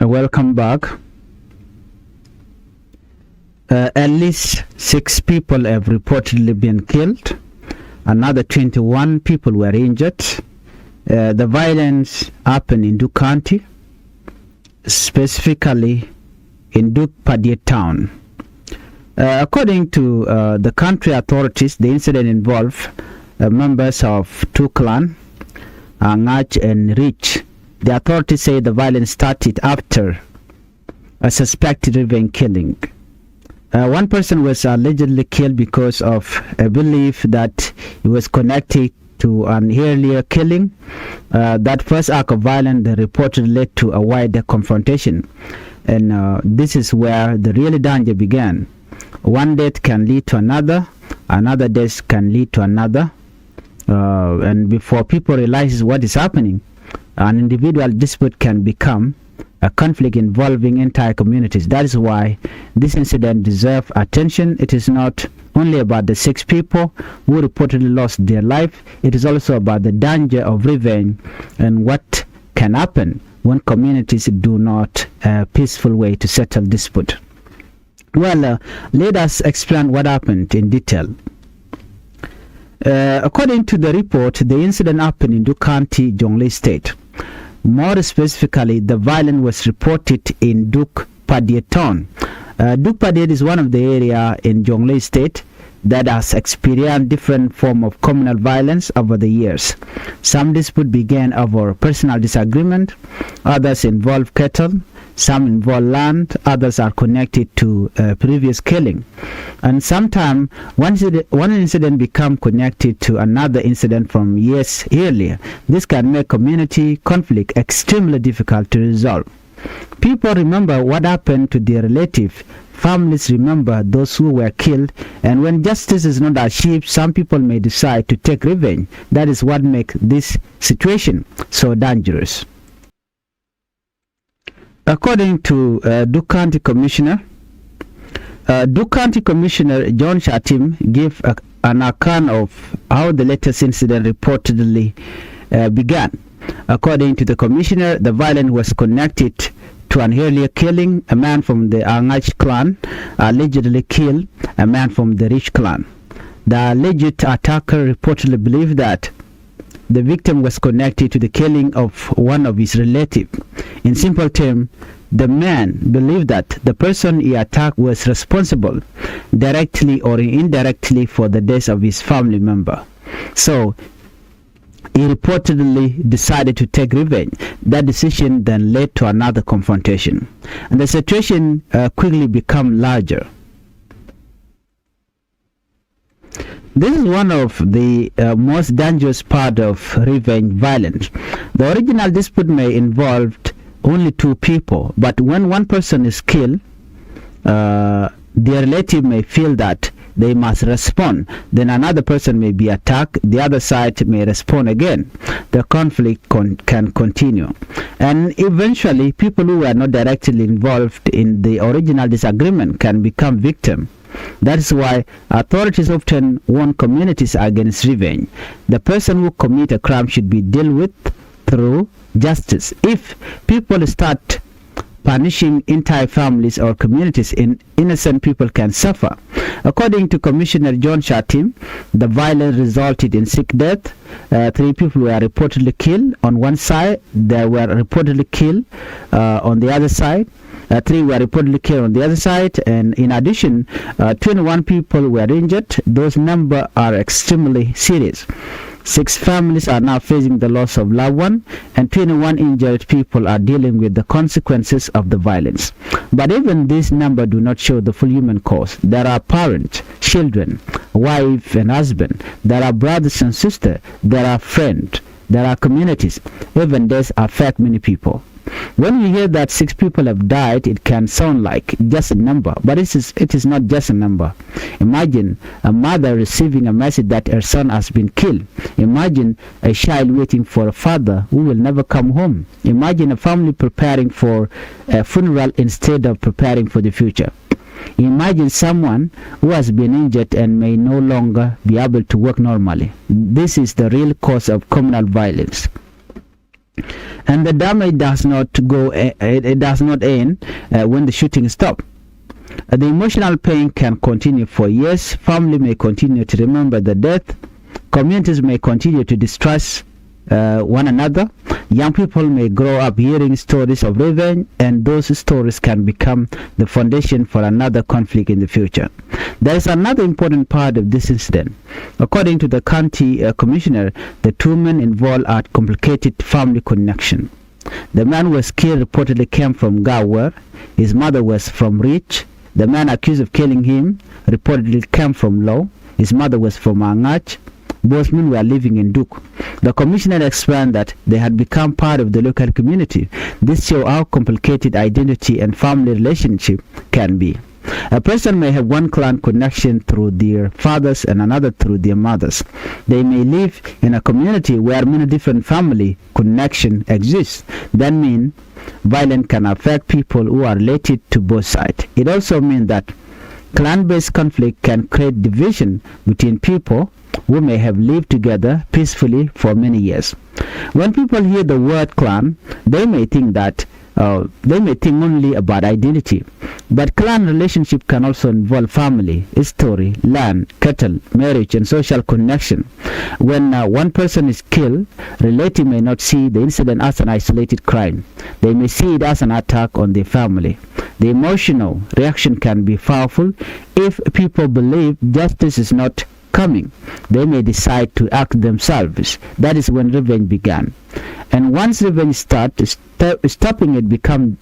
Welcome back. At least 6 people have reportedly been killed. Another 21 people were injured. The violence happened in Duke County, specifically in Duke Padia town. According to the country authorities, the incident involved members of two clans, Angach and Rich. The authorities say the violence started after a suspected revenge killing. One person was allegedly killed because of a belief that he was connected to an earlier killing. That first act of violence reportedly led to a wider confrontation. And this is where the real danger began. One death can lead to another death can lead to another. And before people realize what is happening, an individual dispute can become a conflict involving entire communities. That is why this incident deserves attention. It is not only about the 6 people who reportedly lost their life. It is also about the danger of revenge and what can happen when communities do not a peaceful way to settle dispute. Well, let us explain what happened in detail. According to the report, the incident happened in Duke County, Jonglei State. More specifically, the violence was reported in Duke Padia town. Duke Padia is one of the areas in Jonglei State that has experienced different forms of communal violence over the years. Some disputes began over personal disagreement, others involve cattle, some involve land, others are connected to previous killing. And sometimes one incident becomes connected to another incident from years earlier. This can make community conflict extremely difficult to resolve. People remember what happened to their relative. Families remember those who were killed, and when justice is not achieved, some people may decide to take revenge. That is what makes this situation so dangerous. According to Duke County Commissioner John Shatim gave an account of how the latest incident reportedly began. According to the commissioner, the violence was connected to an earlier killing. A man from the Angach clan allegedly killed a man from the Rich clan. The alleged attacker reportedly believed that the victim was connected to the killing of one of his relatives. In simple terms, the man believed that the person he attacked was responsible, directly or indirectly, for the death of his family member. So he reportedly decided to take revenge. That decision then led to another confrontation, and the situation quickly became larger. This is one of the most dangerous part of revenge violence. The original dispute may involve only 2 people, but when one person is killed, their relative may feel that they must respond. Then another person may be attacked, the other side may respond again. The conflict can continue. And eventually, people who were not directly involved in the original disagreement can become victims. That is why authorities often warn communities against revenge. The person who commits a crime should be dealt with through justice. If people start punishing entire families or communities, innocent people can suffer. According to Commissioner John Shatim, the violence resulted in 6 deaths. 3 people were reportedly killed on one side. They were reportedly killed on the other side. 3 were reportedly killed on the other side, and in addition, 21 people were injured. Those numbers are extremely serious. 6 families are now facing the loss of loved one, and 21 injured people are dealing with the consequences of the violence. But even these numbers do not show the full human cost. There are parents, children, wife and husband. There are brothers and sisters. There are friends. There are communities. Even this affects many people. When we hear that 6 people have died, it can sound like just a number, but it is not just a number. Imagine a mother receiving a message that her son has been killed. Imagine a child waiting for a father who will never come home. Imagine a family preparing for a funeral instead of preparing for the future. Imagine someone who has been injured and may no longer be able to work normally. This is the real cause of communal violence. And the damage does not go. It does not end when the shooting stops. The emotional pain can continue for years. Family may continue to remember the death. Communities may continue to distrust one another. Young people may grow up hearing stories of revenge, and those stories can become the foundation for another conflict in the future. There is another important part of this incident. According to the county commissioner, the two men involved had complicated family connection. The man who was killed reportedly came from Gawer. His mother was from Rich. The man accused of killing him reportedly came from Low. His mother was from Angach. Both men were living in Duk. The commissioner explained that they had become part of the local community. This shows how complicated identity and family relationship can be. A person may have one clan connection through their fathers and another through their mothers. They may live in a community where many different family connections exist. That means violence can affect people who are related to both sides. It also means that clan-based conflict can create division between people who may have lived together peacefully for many years. When people hear the word clan, they may think only about identity. But clan relationship can also involve family, history, land, cattle, marriage, and social connection. When one person is killed, relatives may not see the incident as an isolated crime. They may see it as an attack on their family. The emotional reaction can be powerful. If people believe justice is not coming, they may decide to act themselves. That is when revenge began. And once revenge starts, stopping it become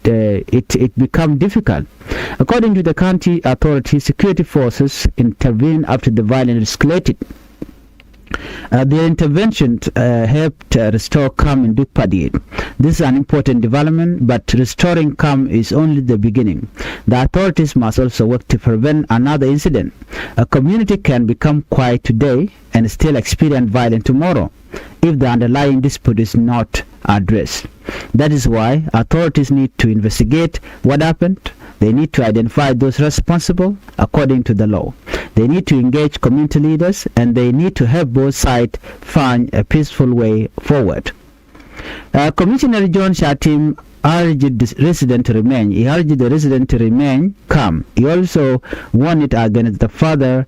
difficult. According to the county authorities, security forces intervened after the violence escalated. Their intervention helped restore calm in Dukpadiet. This is an important development, but restoring calm is only the beginning. The authorities must also work to prevent another incident. A community can become quiet today and still experience violence tomorrow if the underlying dispute is not addressed. That is why authorities need to investigate what happened. They need to identify those responsible according to the law. They need to engage community leaders, and they need to help both sides find a peaceful way forward. Commissioner John Shatim urged the resident to remain. He urged the resident to remain calm. He also warned it against the further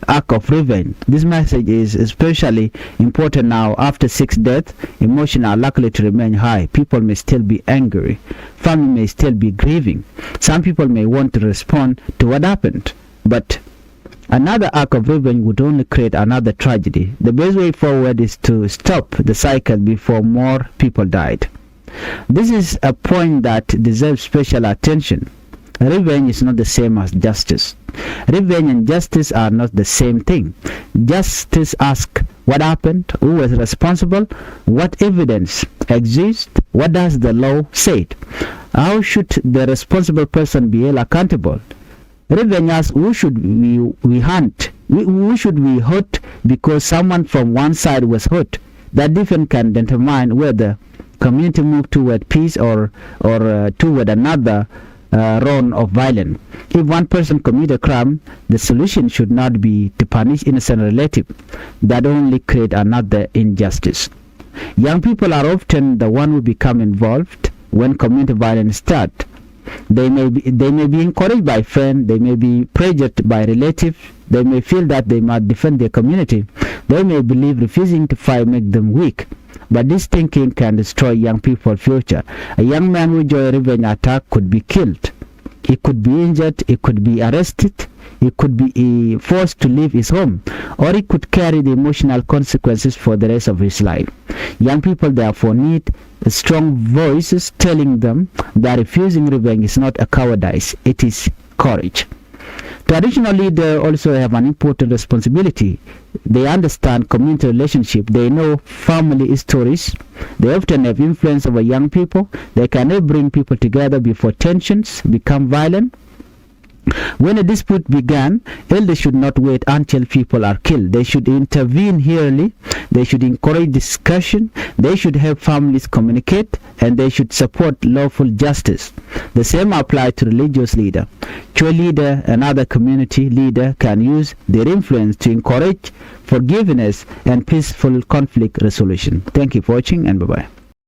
act of revenge. This message is especially important now after 6 deaths. Emotions are likely to remain high. People may still be angry. Family may still be grieving. Some people may want to respond to what happened, but another act of revenge would only create another tragedy. The best way forward is to stop the cycle before more people died. This is a point that deserves special attention. Revenge is not the same as justice. Revenge and justice are not the same thing. Justice asks what happened, who was responsible, what evidence exists, what does the law say, how should the responsible person be held accountable. Revenge asks who should we hunt, who should we hurt because someone from one side was hurt. That difference can determine whether community move toward peace or toward another round of violence. If one person commits a crime, the solution should not be to punish innocent relative. That only create another injustice. Young people are often the one who become involved when community violence starts. They may be encouraged by friends, they may be pressured by relatives, they may feel that they must defend their community, they may believe refusing to fight make them weak. But this thinking can destroy young people's future. A young man who joins a revenge attack could be killed. He could be injured, he could be arrested, he could be forced to leave his home, or he could carry the emotional consequences for the rest of his life. Young people therefore need strong voices telling them that refusing revenge is not a cowardice, it is courage. Traditional leaders also have an important responsibility. They understand community relationship. They know family stories. They often have influence over young people. They can help bring people together before tensions become violent. When a dispute began, elders should not wait until people are killed. They should intervene early. They should encourage discussion. They should help families communicate, and they should support lawful justice. The same applies to religious leader. Church leader and other community leader can use their influence to encourage forgiveness and peaceful conflict resolution. Thank you for watching, and bye-bye.